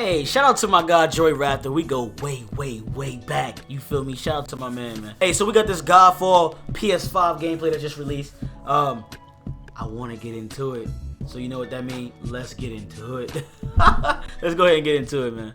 Hey, shout out to my guy Joy Raptor. We go way back. You feel me? Shout out to my man. Hey, so we got this Godfall PS5 gameplay that just released. I want to get into it. So you know what that means? Let's get into it. Let's go ahead and get into it, man.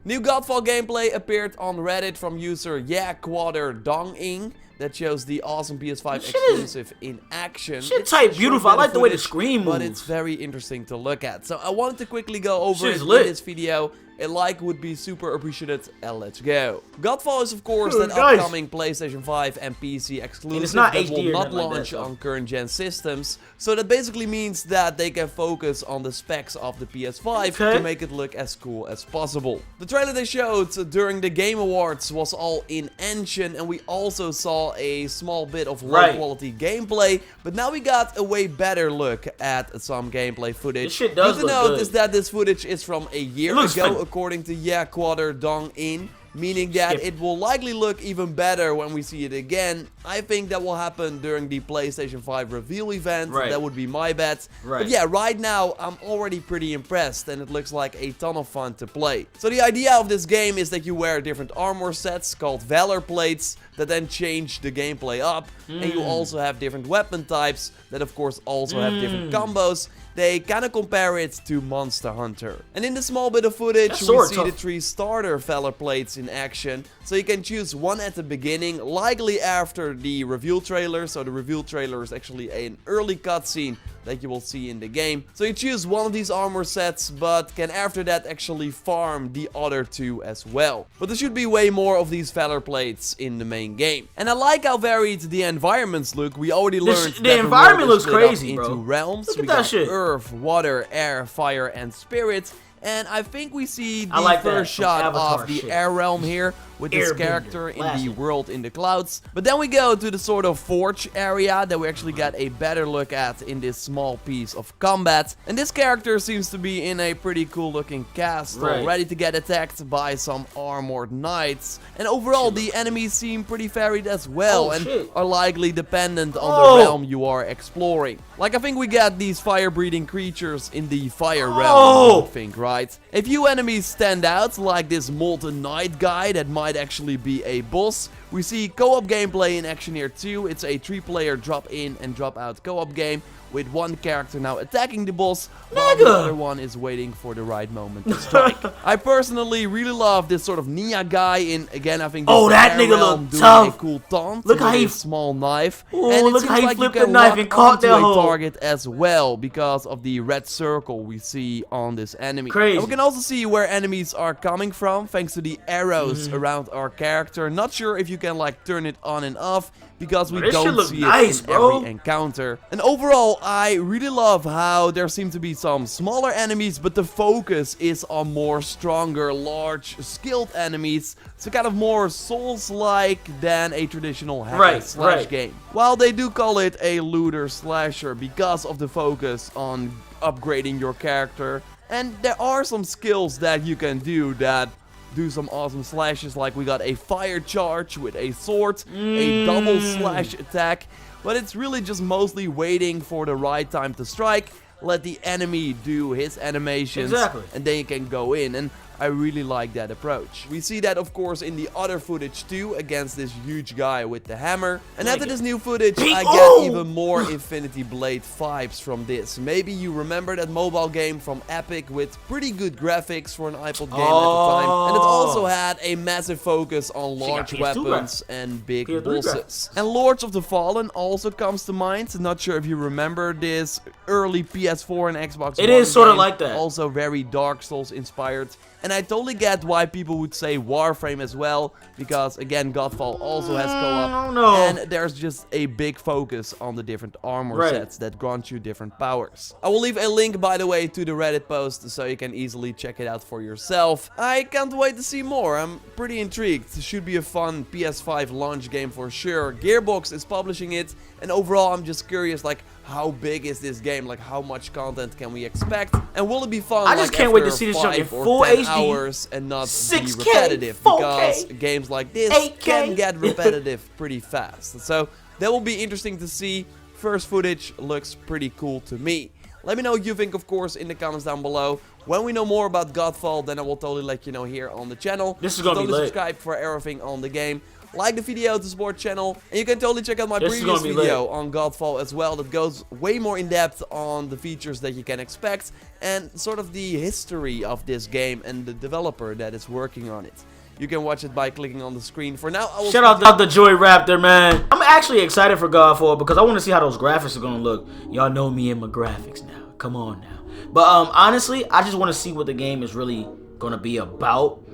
New Godfall gameplay appeared on Reddit from user JosephWitty that shows the awesome PS5 exclusive in action. Shit type beautiful. I like the way the screen moves. But it's very interesting to look at. So I wanted to quickly go over it in this video. A like would be super appreciated, and let's go. Godfall is of course an upcoming PlayStation 5 and PC exclusive it's not that HD will not like launch that, on current gen systems. So that basically means that they can focus on the specs of the PS5 to make it look as cool as possible. The trailer they showed during the Game Awards was all in engine, and we also saw a small bit of low quality gameplay, but now we got a way better look at some gameplay footage. This shit does look good. Is that this footage is from a year ago, according to JosephWitty, meaning that it will likely look even better when we see it again. I think that will happen during the PlayStation 5 reveal event. That would be my bet. But yeah, right now I'm already pretty impressed, and it looks like a ton of fun to play. So the idea of this game is that you wear different armor sets called Valor Plates that then change the gameplay up. And you also have different weapon types that of course also have different combos. They kind of compare it to Monster Hunter. And in the small bit of footage, we see the 3 starter Valor Plates in action. So you can choose one at the beginning, likely after the reveal trailer. So the reveal trailer is actually an early cutscene that you will see in the game. So you choose one of these armor sets, but can after that actually farm the other 2 as well. But there should be way more of these Valor Plates in the main game. And I like how varied the environments look. We already learned that the environment looks crazy, into realms. Look at that shit. Earth, water, air, fire, and spirit. And I think we see the first shot of the air realm here with this character in the world in the clouds. But then we go to the sort of forge area that we actually got a better look at in this small piece of combat. And this character seems to be in a pretty cool looking castle, ready to get attacked by some armored knights. And overall the enemies seem pretty varied as well, and are likely dependent on the realm you are exploring. Like I think we got these fire breathing creatures in the fire realm, I think, right? A few enemies stand out, like this molten knight guy that might actually be a boss. We see co-op gameplay in action here too. It's a 3-player drop in and drop out co-op game, with one character now attacking the boss, while the other one is waiting for the right moment to strike. I personally really love this sort of Nia guy in, again, I think this that nigga look doing tough. a cool taunt look how he small knife. Ooh, and it look seems how he like flipped you can the knife and caught that whole target as well because of the red circle we see on this enemy. Crazy. And we can also see where enemies are coming from thanks to the arrows around our character. Not sure if you can like turn it on and off, because we don't see it in every encounter. And overall, I really love how there seem to be some smaller enemies, but the focus is on more stronger, large, skilled enemies. So kind of more Souls-like than a traditional hack and slash game. While they do call it a looter slasher because of the focus on upgrading your character. And there are some skills that you can do that do some awesome slashes, like we got a fire charge with a sword, a double slash attack, but it's really just mostly waiting for the right time to strike, let the enemy do his animations, and then you can go in. And I really like that approach. We see that of course in the other footage too, against this huge guy with the hammer. And after this new footage, I get even more Infinity Blade vibes from this. Maybe you remember that mobile game from Epic with pretty good graphics for an iPod game at the time. And it also had a massive focus on large weapons and big bosses. And Lords of the Fallen also comes to mind. Not sure if you remember this early PS4 and Xbox One. It is sort of like that. Also very Dark Souls inspired. And I totally get why people would say Warframe as well, because again, Godfall also has co-op, and there's just a big focus on the different armor sets that grant you different powers. I will leave a link, by the way, to the Reddit post, so you can easily check it out for yourself. I can't wait to see more. I'm pretty intrigued. It should be a fun PS5 launch game for sure. Gearbox is publishing it, and overall I'm just curious, like, how big is this game? Like, how much content can we expect? And will it be fun? I just can't wait to see this show in full HD, hours and not 6K, be repetitive, 4K, because games like this 8K. can get repetitive pretty fast. So that will be interesting to see. First footage looks pretty cool to me. Let me know what you think, of course, in the comments down below. When we know more about Godfall, then I will totally let you know here on the channel. This is gonna be lit. Subscribe for everything on the game. Like the video to support the channel. And you can totally check out my previous video on Godfall as well. That goes way more in depth on the features that you can expect. And sort of the history of this game and the developer that is working on it. You can watch it by clicking on the screen. For now, I will shout out to Joy Raptor, man. I'm actually excited for Godfall because I want to see how those graphics are gonna look. Y'all know me and my graphics now. Come on now. But honestly, I just want to see what the game is really gonna be about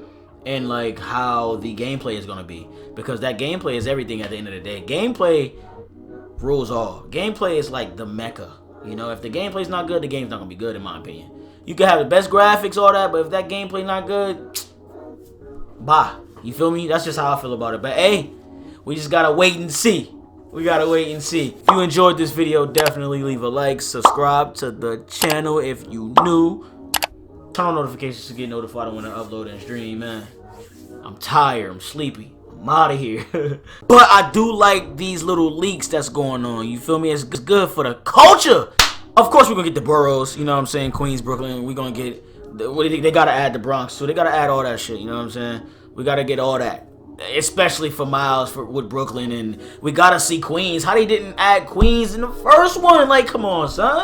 and like how the gameplay is gonna be, because that gameplay is everything at the end of the day. Gameplay rules all. Gameplay is like the mecca. You know, if the gameplay's not good, the game's not gonna be good in my opinion. You can have the best graphics, all that, but if that gameplay not good, bye. You feel me? That's just how I feel about it. But hey, we just gotta wait and see. We gotta wait and see. If you enjoyed this video, definitely leave a like, subscribe to the channel if you new. Turn on notifications to get notified when I upload and stream, man. I'm tired, I'm sleepy, I'm out of here. But I do like these little leaks that's going on, you feel me? It's good for the culture. Of course we're gonna get the boroughs, you know what I'm saying? Queens, Brooklyn, we're gonna get, they gotta add the Bronx, so they gotta add all that shit, you know what I'm saying? We gotta get all that. Especially for Miles with Brooklyn, and we gotta see Queens. How they didn't add Queens in the first one? Like, come on, son.